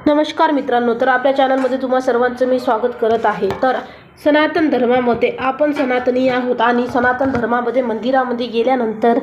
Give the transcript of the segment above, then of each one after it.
नमस्कार मित्रांनो, तर आपल्या चॅनलमध्ये तुम्हा सर्वांचं मी स्वागत करत आहे। तर सनातन धर्मामध्ये आपण सनातनी आहोत आणि सनातन धर्मामध्ये मंदिरामध्ये गेल्यानंतर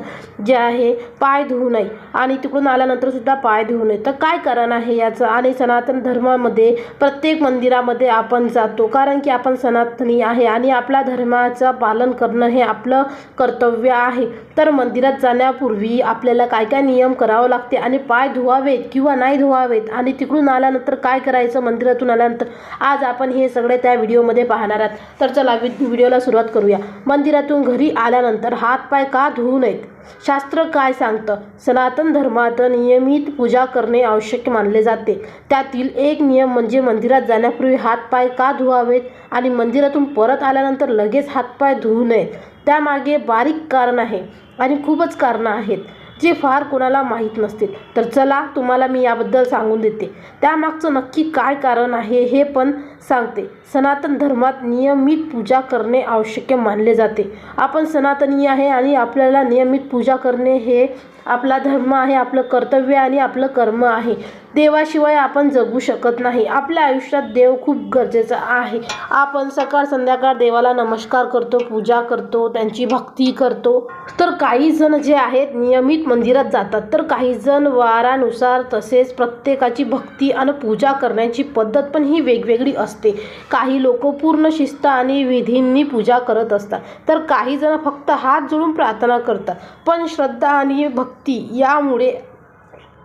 जे आहे पाय धुवू नये आणि तिकडून आल्यानंतर सुद्धा पाय धुवू नये। तर काय कारण आहे याचं? आणि सनातन धर्मामध्ये प्रत्येक मंदिरामध्ये आपण जातो कारण की आपण सनातनी आहे आणि आपल्या धर्माचं पालन करणं हे आपलं कर्तव्य आहे। तर मंदिरात जाण्यापूर्वी आपल्याला काय काय नियम करावे लागते आणि पाय धुवावेत किंवा नाही धुवावेत आणि तिकडून आल्यानंतर काय करायचं, मंदिरातून आल्यानंतर आज आपण हे सगळे त्या व्हिडिओमध्ये पाहणार आहोत। तर चला व्हिडिओला सुरुवात करूया। मंदिरातून घरी आल्यानंतर हात पाय का धुवू नयेत? शास्त्र काय सांगतं? सनातन धर्मात नियमित पूजा करणे आवश्यक मानले जाते। त्यातील एक नियम म्हणजे मंदिरात जाण्यापूर्वी हात पाय का धुवावेत आणि मंदिरातून परत आल्यानंतर लगेच हात पाय धुवू नयेत। त्यामागे बारीक कारण आहे आणि खूपच कारणं आहेत जे फार कोणाला माहीत नसतील। तर चला तुम्हाला मी याबद्दल सांगून देते, त्यामागचं नक्की काय कारण आहे हे पण सांगते। सनातन धर्मात नियमित पूजा करणे आवश्यक मानले जाते। आपण सनातनी आहे आणि आपल्याला नियमित पूजा करणे हे आपला धर्म आहे, आपलं कर्तव्य आणि आपलं कर्म आहे। देवाशिवाय आपण जगू शकत नाही। आपल्या आयुष्यात देव खूप गरजेचा आहे। आपण सकाळ संध्याकाळ देवाला नमस्कार करतो, पूजा करतो, त्यांची भक्ती करतो। तर काही जण जे आहेत नियमित मंदिरात जातात, तर काही जण वारानुसार, तसेच प्रत्येकाची भक्ती आणि पूजा करण्याची पद्धत पण ही वेगवेगळी असते। काही लोक पूर्ण शिस्त आणि विधींनी पूजा करत असतात, तर काही जण फक्त हात जोडून प्रार्थना करतात। पण श्रद्धा आणि भक्ती यामुळे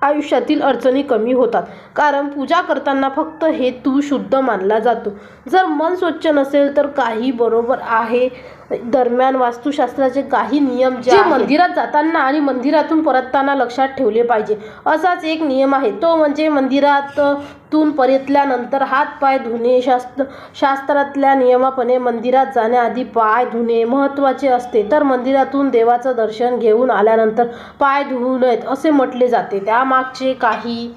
आयुष्यातील अडचणी कमी होतात, कारण पूजा करताना फक्त हेतू शुद्ध मानला जातो। जर मन स्वच्छ नसेल तर काही बरोबर आहे। दरम्यान वास्तुशास्त्राचे काही नियम जे मंदिरात जाताना आणि मंदिरातून परतताना लक्षात ठेवले पाहिजे। असाच एक नियम आहे, तो म्हणजे मंदिरातून परतल्यानंतर हात पाय धुणे। शास्त्रातल्या नियमाप्रमाणे मंदिरात जाण्याआधी पाय धुणे महत्त्वाचे असते, तर मंदिरातून देवाचं दर्शन घेऊन आल्यानंतर पाय धुवू नयेत असे म्हटले जाते। त्यामागचे काही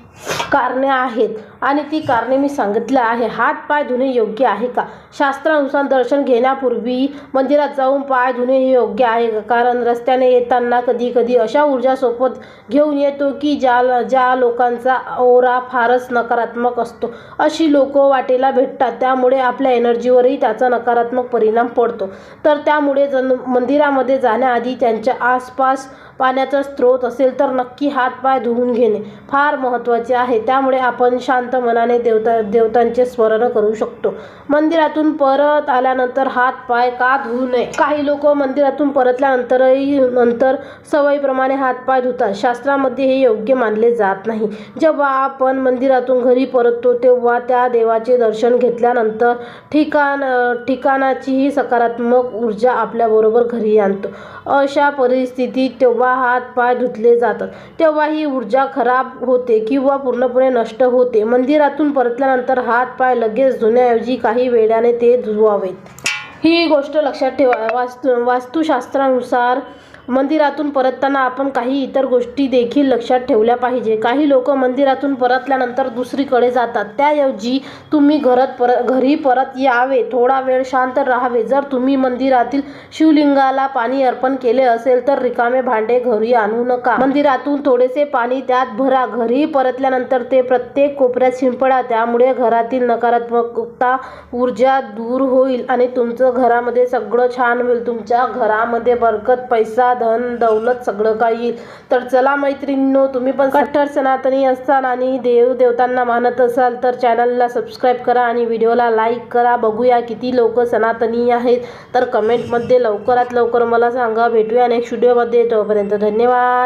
कारणे आहेत आणि ती कारणे मी सांगितलं आहे। हात पाय धुणे योग्य आहे का? शास्त्रानुसार दर्शन घेण्यापूर्वी मंदिरात जाऊन पाय धुणे हे योग्य आहे, कारण रस्त्याने येताना कधी कधी अशा ऊर्जा सोबत घेऊन येतो की ज्या लोकांचा ओरा फारच नकारात्मक असतो। अशी लोक वाटेला भेटतात, त्यामुळे आपल्या एनर्जीवरही त्याचा नकारात्मक परिणाम पडतो। तर त्यामुळे मंदिरामध्ये जाण्याआधी त्यांच्या आसपास पाण्याचा स्रोत असेल तर नक्की हात पाय धुवून घेणे फार महत्त्वाचे आहे। त्यामुळे आपण शांत मनाने देवतांचे स्मरण करू शकतो। मंदिरातून परत आल्यानंतर हात पाय का धुवू नये? काही लोक मंदिरातून परतल्यानंतर सवयीप्रमाणे हात पाय धुतात। शास्त्रामध्ये हे योग्य मानले जात नाही। जेव्हा आपण मंदिरातून घरी परततो तेव्हा त्या देवाचे दर्शन घेतल्यानंतर ठिकाणाचीही सकारात्मक ऊर्जा आपल्याबरोबर घरी आणतो। अशा परिस्थितीत तेव्हा हात पाय धुतले जातात, तेव्हा ही ऊर्जा खराब होते किंवा पूर्णपणे नष्ट होते। मंदिरातून परतल्यानंतर हात पाय लगेच धुण्याऐवजी काही वेळाने ते धुवावेत। ही गोष्ट लक्षात ठेवा। वास्तुशास्त्रानुसार मंदिरातून परतताना आपण काही इतर गोष्टी देखील लक्षात ठेवल्या पाहिजे। काही लोक मंदिरातून परतल्यानंतर दुसरीकडे जातात, त्याऐवजी तुम्ही घरी परत यावे, थोडा वेळ शांत राहावे। जर तुम्ही मंदिरातील शिवलिंगाला पाणी अर्पण केले असेल तर रिकामे भांडे घरी आणू नका। मंदिरातून थोडेसे पाणी त्यात भरा, घरी परतल्यानंतर ते प्रत्येक कोपऱ्यात शिंपडा। त्यामुळे घरातील नकारात्मकता ऊर्जा दूर होईल आणि तुमचं घरामध्ये सगळं छान होईल। तुमच्या घरामध्ये बरकत, पैसा, धन दौलत सगळं काही येईल। तर चला मैत्रिणींनो, तुम्ही पण कट्टर सनातनी असाल आणि देवतांना मानत असाल तर चॅनलला सबस्क्राईब करा आणि व्हिडिओला लाईक करा। बघूया किती लोक सनातनी आहेत, तर कमेंटमध्ये लवकरात लवकर मला सांगा। भेटूया नेक्स्ट व्हिडिओमध्ये, तोपर्यंत धन्यवाद।